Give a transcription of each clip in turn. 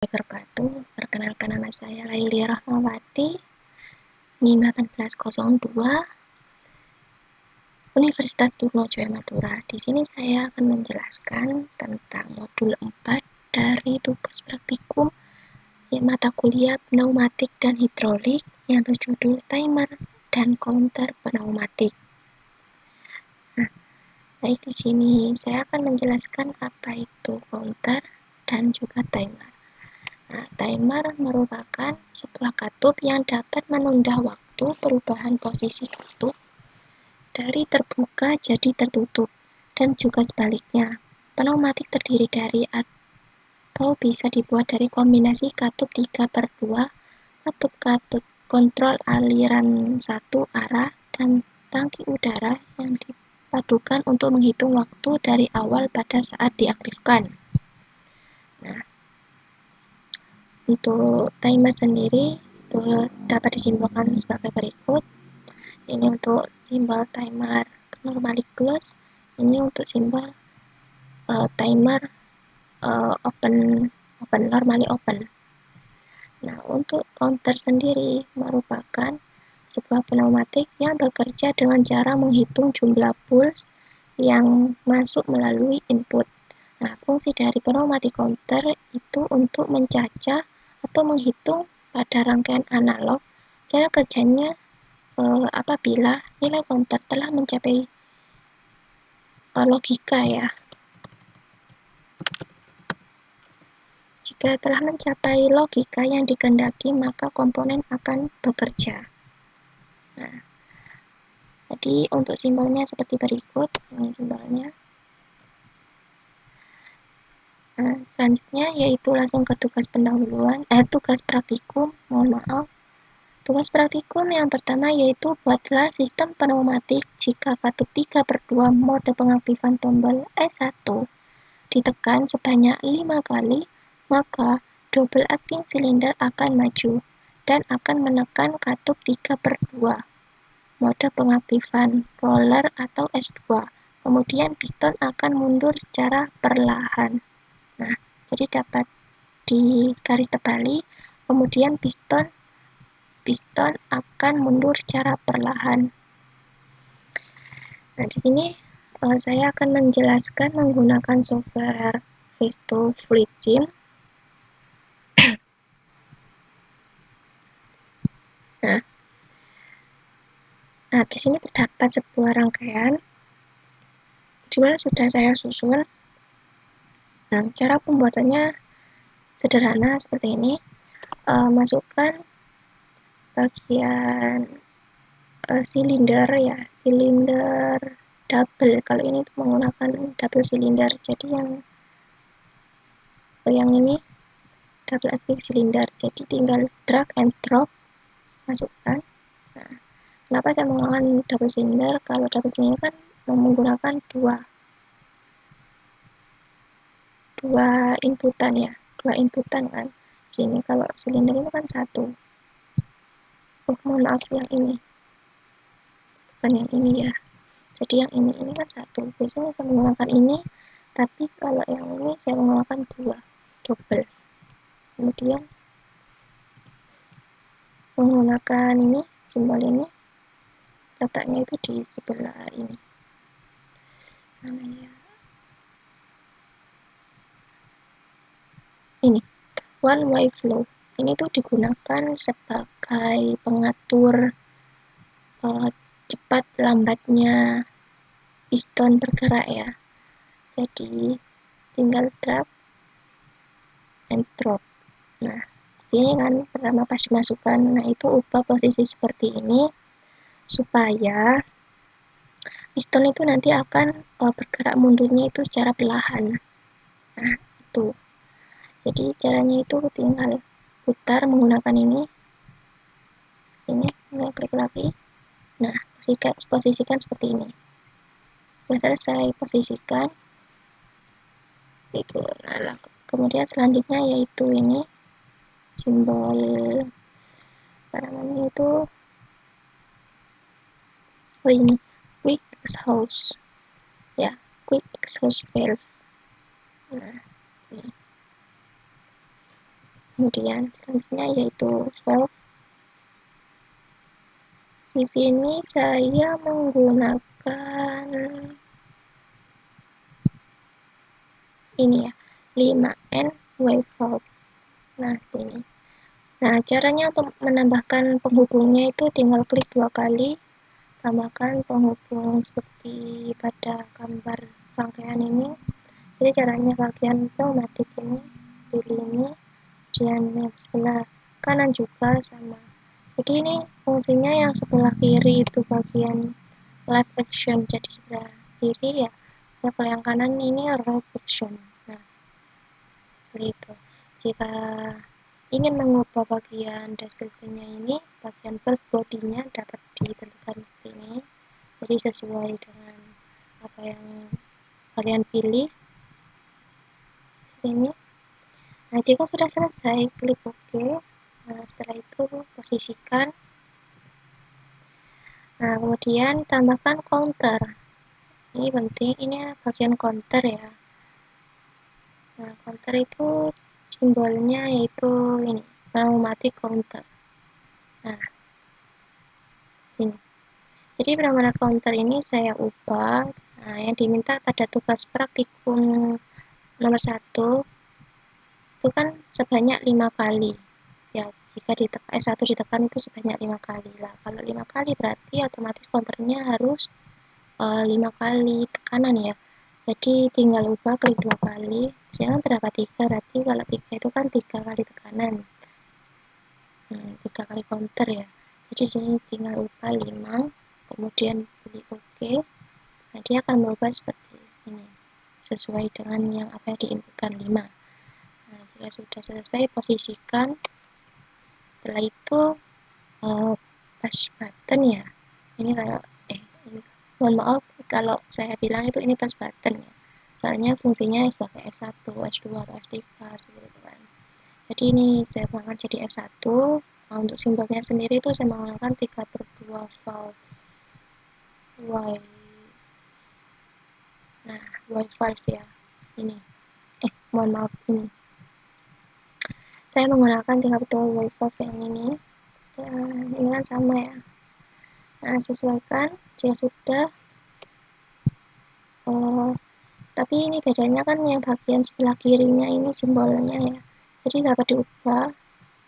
Wabarakatuh. Perkenalkan, nama saya Laili Rahmawati, NIM 1802, Universitas Trunojoyo Madura. Di sini saya akan menjelaskan tentang modul 4 dari tugas praktikum mata kuliah pneumatik dan hidrolik yang berjudul timer dan counter pneumatik. Baik, di sini saya akan menjelaskan apa itu counter dan juga timer. Timer merupakan sebuah katup yang dapat menunda waktu perubahan posisi katup dari terbuka jadi tertutup, dan juga sebaliknya. Pneumatik terdiri dari atau bisa dibuat dari kombinasi katup 3/2, katup kontrol aliran satu arah, dan tangki udara yang dipadukan untuk menghitung waktu dari awal pada saat diaktifkan. Untuk timer sendiri itu dapat disimbolkan sebagai berikut. Ini untuk simbol timer normally close, ini untuk simbol timer open normally open. Nah, untuk counter sendiri merupakan sebuah pneumatik yang bekerja dengan cara menghitung jumlah pulse yang masuk melalui input. Nah, fungsi dari pneumatik counter itu untuk mencacah atau menghitung pada rangkaian analog. Cara kerjanya apabila nilai counter telah mencapai logika ya. Jika telah mencapai logika yang dikehendaki, maka komponen akan bekerja. Nah, jadi untuk simbolnya seperti berikut. Ini simbolnya. Nah, selanjutnya yaitu langsung ke tugas pendahuluan, tugas praktikum. Mohon maaf. Tugas praktikum yang pertama yaitu buatlah sistem pneumatik jika katup 3/2 mode pengaktifan tombol S1 ditekan sebanyak 5 kali, maka double acting cylinder akan maju dan akan menekan katup 3/2 mode pengaktifan roller atau S2. Kemudian piston akan mundur secara perlahan. Nah, jadi dapat digaristabali, kemudian piston akan mundur secara perlahan. Nah, di sini saya akan menjelaskan menggunakan software Visto Fluid Sim. Nah, di sini terdapat sebuah rangkaian di mana sudah saya susun. Nah, cara pembuatannya sederhana seperti ini. Masukkan bagian silinder ya, silinder double. Kalau ini menggunakan double silinder, jadi yang ini double acting silinder, jadi tinggal drag and drop, masukkan. Nah, kenapa saya menggunakan double silinder? Kalau double silinder kan menggunakan dua inputan ya, dua inputan kan. Sini kalau silinder ini kan satu. Mohon maaf, yang ini bukan yang ini ya. Jadi yang ini kan satu. Biasanya saya menggunakan ini, tapi kalau yang ini saya menggunakan dua, double. Kemudian menggunakan ini, simbol ini, letaknya itu di sebelah ini. Namanya ini, one way flow. Ini tuh digunakan sebagai pengatur cepat lambatnya piston bergerak ya. Jadi tinggal drag and drop. Nah, ini kan pertama pas dimasukkan, nah itu ubah posisi seperti ini supaya piston itu nanti akan bergerak mundurnya itu secara perlahan. Nah, itu. Jadi caranya itu tinggal putar menggunakan ini. Klik lagi. Nah, posisikan seperti ini. Sudah selesai posisikan. Itu. Nah, kemudian selanjutnya yaitu ini simbol apa namanya itu, ini quick exhaust ya, quick exhaust valve. Nah, ini. Kemudian selanjutnya yaitu valve. Di sini saya menggunakan ini ya, 5N wave valve. Nah, seperti ini. Nah, caranya untuk menambahkan penghubungnya itu tinggal klik 2 kali, tambahkan penghubung seperti pada gambar rangkaian ini. Jadi caranya bagian pneumatik ini, pilih ini, dan yang sebelah kanan juga sama. Jadi ini fungsinya yang sebelah kiri itu bagian live action, jadi sebelah kiri ya, kalau yang kanan ini raw action. Nah, seperti itu. Jika ingin mengubah bagian deskripsinya ini, bagian valve body-nya dapat ditentukan seperti ini. Jadi sesuai dengan apa yang kalian pilih. Seperti ini. Nah, jika sudah selesai, klik OK. Nah, setelah itu posisikan. Nah, kemudian tambahkan counter. Ini penting, ini bagian counter ya. Nah, counter itu simbolnya yaitu ini, pneumatic counter. Nah, sini. Jadi benar-benar counter ini saya ubah. Nah, yang diminta pada tugas praktikum nomor 1 itu kan sebanyak 5 kali. Ya, jika ditekan S1 ditekan itu sebanyak 5 kali lah. Kalau 5 kali berarti otomatis counternya harus 5 kali tekanan ya. Jadi tinggal ubah klik 2 kali. Jangan berapa 3, berarti kalau 3 itu kan 3 kali tekanan. 3 kali counter ya. Jadi sini tinggal ubah 5, kemudian pilih OK. Nah, dia akan berubah seperti ini, sesuai dengan yang apa yang diinputkan 5. Nah, jika sudah selesai, posisikan. Setelah itu push button ya. Ini kayak ini, mohon maaf kalau saya bilang itu ini push button ya. Soalnya fungsinya sebagai S1, S2 atau S3 seperti itu kan. Jadi ini saya menggunakan jadi S1. Nah, untuk simbolnya sendiri itu saya menggunakan 3/2 valve Y. Nah, Y valve ya. Ini. Mohon maaf ini. Saya menggunakan 3/2 Y valve yang ini. Ini kan sama ya. Nah, sesuaikan jika sudah. Tapi ini bedanya kan yang bagian sebelah kirinya ini simbolnya ya. Jadi dapat diubah.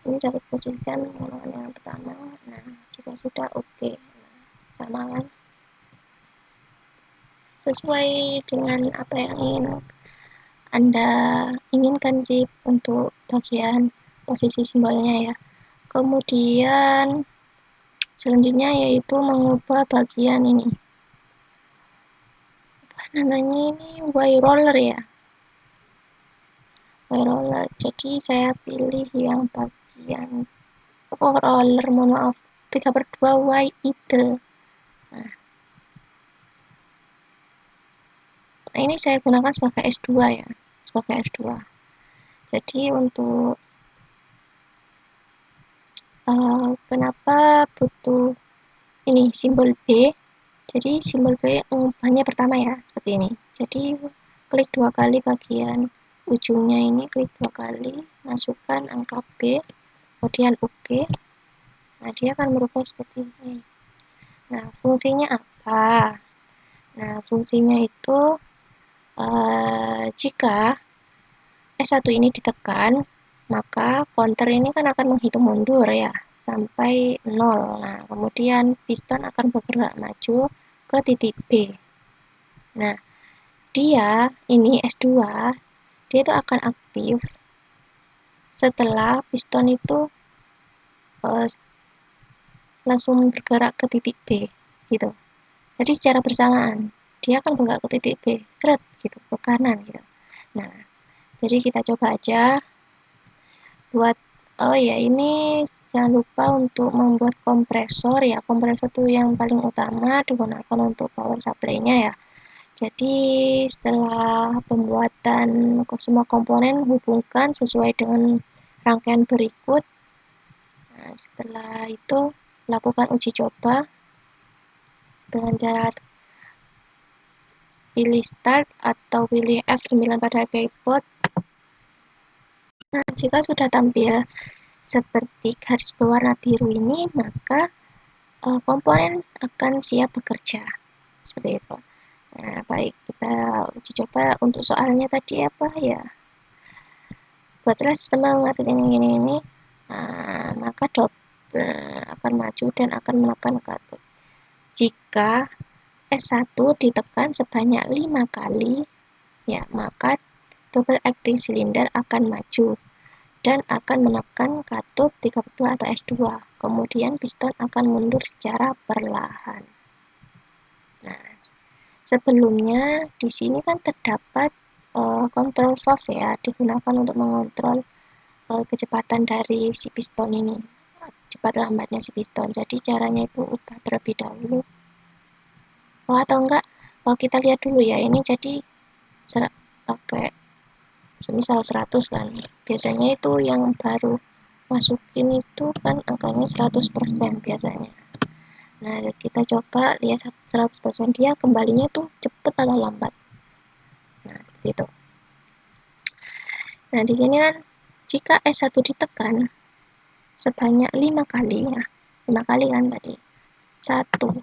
Ini dapat posisikan menggunakan yang pertama. Nah, jika sudah oke. Nah, sama kan? Sesuai dengan apa yang ingin Anda inginkan sih untuk bagian posisi simbolnya ya. Kemudian selanjutnya yaitu mengubah bagian ini. Apa namanya ini? Y roller ya. Y roller. Jadi saya pilih yang bagian roller, mohon maaf, 3/2 Y idle. Nah, ini saya gunakan sebagai S2 ya, sebagai S2. Jadi untuk kenapa butuh ini simbol B? Jadi simbol B mengubahnya pertama ya, seperti ini. Jadi klik 2 kali bagian ujungnya ini, klik 2 kali, masukkan angka B, kemudian OK. Nah, dia akan merubah seperti ini. Nah, fungsinya apa? Nah, fungsinya itu jika S1 ini ditekan, maka counter ini kan akan menghitung mundur ya, sampai 0. Nah, kemudian piston akan bergerak maju ke titik B. Nah, dia ini S2, dia itu akan aktif setelah piston itu langsung bergerak ke titik B, gitu. Jadi secara bersamaan, dia akan bergerak ke titik B, seret, gitu, ke kanan, gitu. Nah, jadi kita coba aja buat ya ini jangan lupa untuk membuat kompresor ya. Kompresor itu yang paling utama digunakan untuk power supply-nya ya. Jadi setelah pembuatan semua komponen hubungkan sesuai dengan rangkaian berikut. Nah, setelah itu lakukan uji coba dengan cara pilih start atau pilih F9 pada keyboard. Nah, jika sudah tampil seperti garis berwarna biru ini, maka komponen akan siap bekerja. Seperti itu. Nah, baik, kita uji coba untuk soalnya tadi apa ya. Buatlah sistem pneumatik ini. Nah, maka double akan maju dan akan menekan katup. Jika S1 ditekan sebanyak 5 kali, ya, maka double acting cylinder akan maju dan akan menekan katup 32 atau S2. Kemudian piston akan mundur secara perlahan. Nah, sebelumnya di sini kan terdapat kontrol valve ya, digunakan untuk mengontrol kecepatan dari si piston ini, cepat lambatnya si piston. Jadi caranya itu ubah terlebih dahulu. Atau enggak, kalau kita lihat dulu ya, ini jadi pakai semisal 100 kan. Biasanya itu yang baru masukin itu kan angkanya 100% biasanya. Nah, kita coba lihat 100% dia kembalinya tuh cepet atau lambat. Nah, seperti itu. Nah, di sini kan jika S1 ditekan sebanyak 5 kali ya. 5 kali kan tadi. 1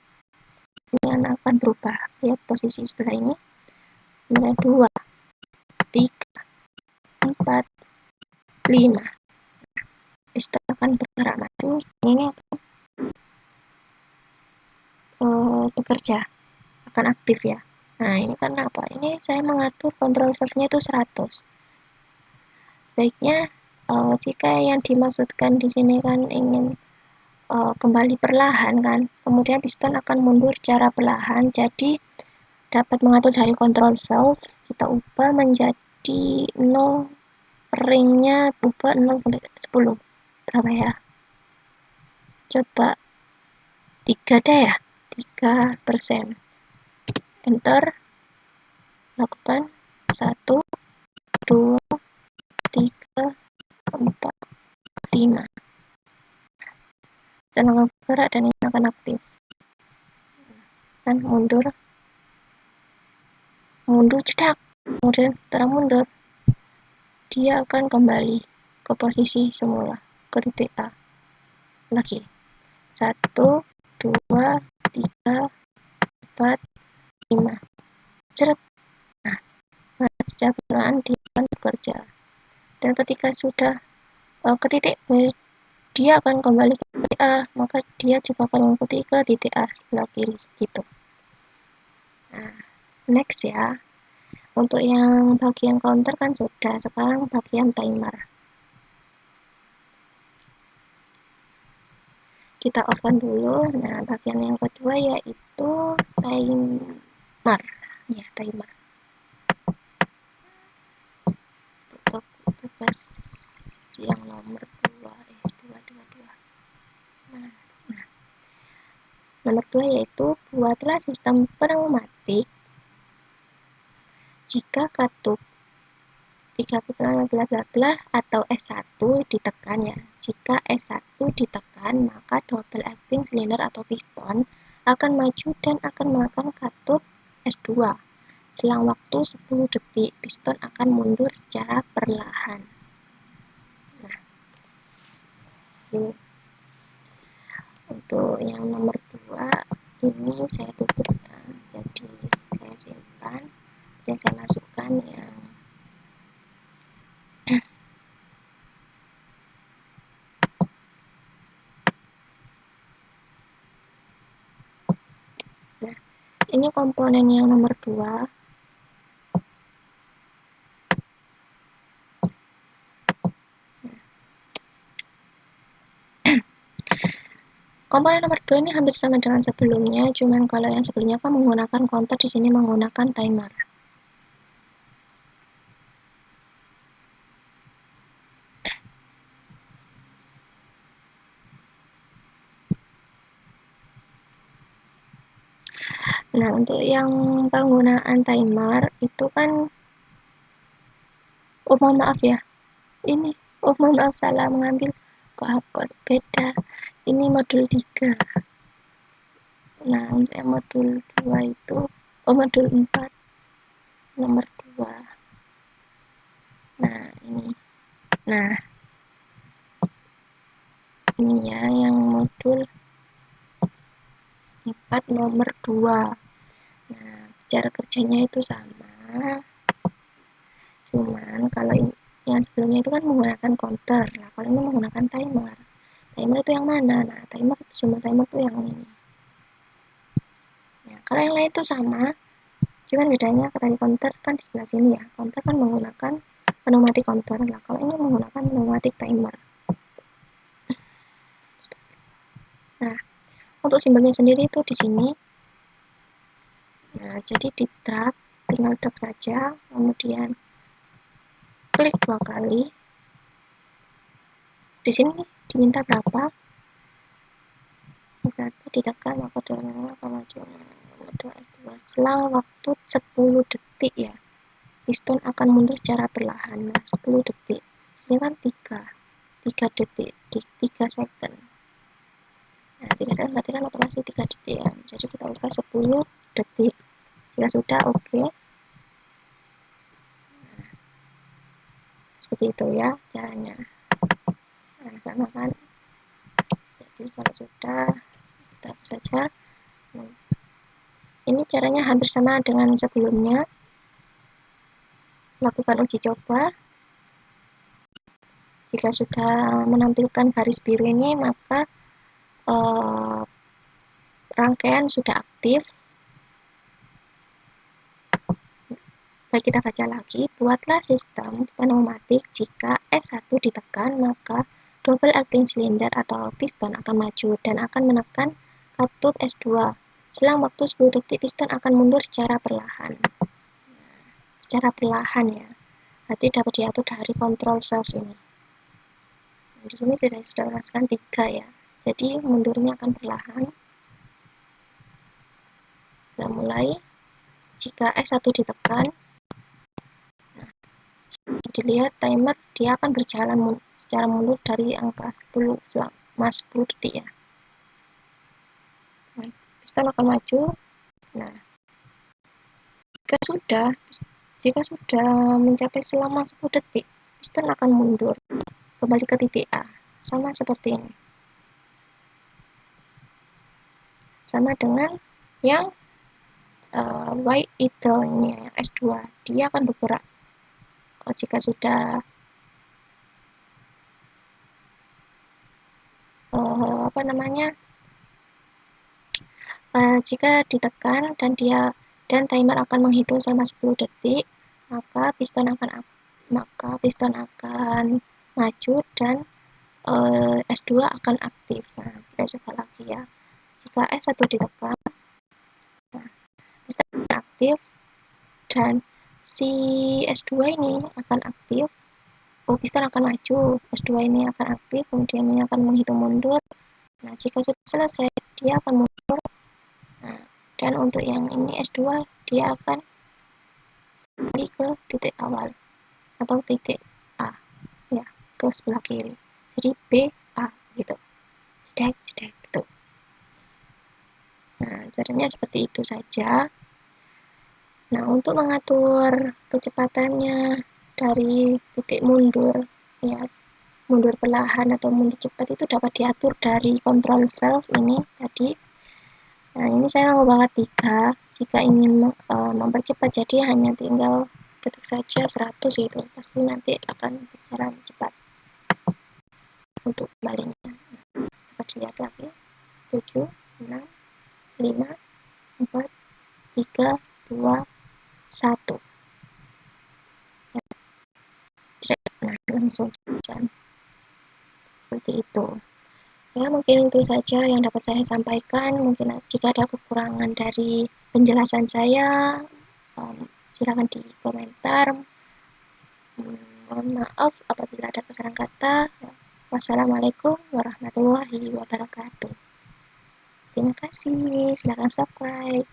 ini akan berubah. Lihat posisi sebelah ini. Kemudian 2, 3, 4, 5. Piston akan bergerak maju. Ini akan bekerja. Akan aktif ya. Nah, ini karena apa? Ini saya mengatur kontrol valve-nya itu 100. Sebaiknya jika yang dimaksudkan di sini kan ingin kembali perlahan kan, kemudian piston akan mundur secara perlahan, jadi dapat mengatur dari kontrol valve kita ubah menjadi 0, ringnya ubah 0 sampai 10. Berapa ya? Coba 3 deh ya, 3%. Enter. Lakukan 1, 2, 3, 4, 5. Dan akan bergerak dan ini akan aktif. Kan mundur cedak, kemudian setelah mundur dia akan kembali ke posisi semula, ke titik A lagi. 1, 2, 3, 4, 5. Ceret. Nah, secara bersamaan dia akan bekerja. Dan ketika sudah ke titik B, dia akan kembali ke titik A, maka dia juga akan mengikuti ke titik A sebelah kiri gitu. Nah, next ya. Untuk yang bagian counter kan sudah, sekarang bagian timer. Kita off-kan dulu. Nah, bagian yang kedua yaitu timer. Ya, timer. Untuk tugas yang nomor 2, 2. Nah, nomor 2 yaitu buatlah sistem pneumatik jika katup 30 bla bla bla atau S1 ditekan ya. Jika S1 ditekan, maka double acting cylinder atau piston akan maju dan akan menekan katup S2. Selang waktu 10 detik, piston akan mundur secara perlahan. Nah, ini untuk yang nomor 2 ini saya tutup ya. Jadi saya simpan dan saya masukkan yang nah, ini komponen yang nomor 2. Komponen nomor 2 ini hampir sama dengan sebelumnya, cuman kalau yang sebelumnya kan menggunakan counter, di sini menggunakan timer. Nah, untuk yang penggunaan timer itu kan mohon maaf ya. Ini mohon maaf salah mengambil kok beda. Ini modul 3. Nah, untuk yang modul 2 itu modul 4 nomor 2. Nah, ini. Nah, ini ya yang modul 4 nomor 2. Nah, cara kerjanya itu sama, cuman kalau yang sebelumnya itu kan menggunakan counter. Nah, kalau ini menggunakan timer. Timer itu yang mana? Nah, timer itu yang ini. Ya, kalau yang lain itu sama, cuman bedanya tadi counter kan di sebelah sini ya. Counter kan menggunakan pneumatic counter. Nah, kalau ini menggunakan pneumatic timer. Nah, untuk simbolnya sendiri itu di sini. Nah, jadi di drag, tinggal drag saja, kemudian klik 2 kali. Di sini diminta berapa? Satu ditekan, maka maju. Selang waktu 10 detik ya. Piston akan mundur secara perlahan. Nah, 10 detik. Ini kan 3 detik, 3 second. Nah, 3 second berarti kan otomatis 3 detik ya. Jadi kita ubah 10 detik. Jika sudah, oke. Nah, seperti itu ya caranya. Nah, sama kan. Jadi kalau sudah, kita hapus saja. Nah, ini caranya hampir sama dengan sebelumnya. Lakukan uji coba. Jika sudah menampilkan garis biru ini, maka rangkaian sudah aktif. Baik, kita baca lagi. Buatlah sistem pneumatik jika S1 ditekan, maka double acting cylinder atau piston akan maju dan akan menekan katup S2. Selang waktu 10 detik, piston akan mundur secara perlahan. Secara perlahan ya. Berarti dapat diatur dari control valve ini. Di sini sudah rasakan 3 ya. Jadi mundurnya akan perlahan. Kita mulai. Jika S1 ditekan, dilihat timer dia akan berjalan secara mundur dari angka 10 selama 10 detik ya. Nah, piston akan maju. Nah, jika sudah mencapai selama 10 detik, piston akan mundur kembali ke titik A. Sama seperti ini. Sama dengan yang white idle ini yang S2, dia akan bergerak jika sudah jika ditekan dan timer akan menghitung selama 10 detik, maka piston akan maju dan S2 akan aktif. Nah, kita coba lagi ya. Jika S1 ditekan, piston akan aktif dan si S2 ini akan aktif. Piston akan maju, S2 ini akan aktif, kemudian ini akan menghitung mundur. Nah, jika sudah selesai, dia akan mundur. Nah, dan untuk yang ini S2, dia akan kembali ke titik awal atau titik A ya, ke sebelah kiri. Jadi B, A gitu. Jedek gitu. Nah, caranya seperti itu saja. Nah, untuk mengatur kecepatannya dari titik mundur ya, mundur perlahan atau mundur cepat itu dapat diatur dari control valve ini tadi. Nah, ini saya mengubah 3. Jika ingin mempercepat, jadi hanya tinggal ketik saja 100 gitu. Pasti nanti akan berjalan cepat. Untuk kembalinya. Dapat dilihat lagi. 7, 6, 5, 4, 3, 2, 1. Nah, langsung jalan. Seperti itu. Ya, mungkin itu saja yang dapat saya sampaikan. Mungkin jika ada kekurangan dari penjelasan saya, silakan di komentar. Mohon maaf apabila ada kesalahan kata. Wassalamualaikum warahmatullahi wabarakatuh. Terima kasih. Silakan subscribe.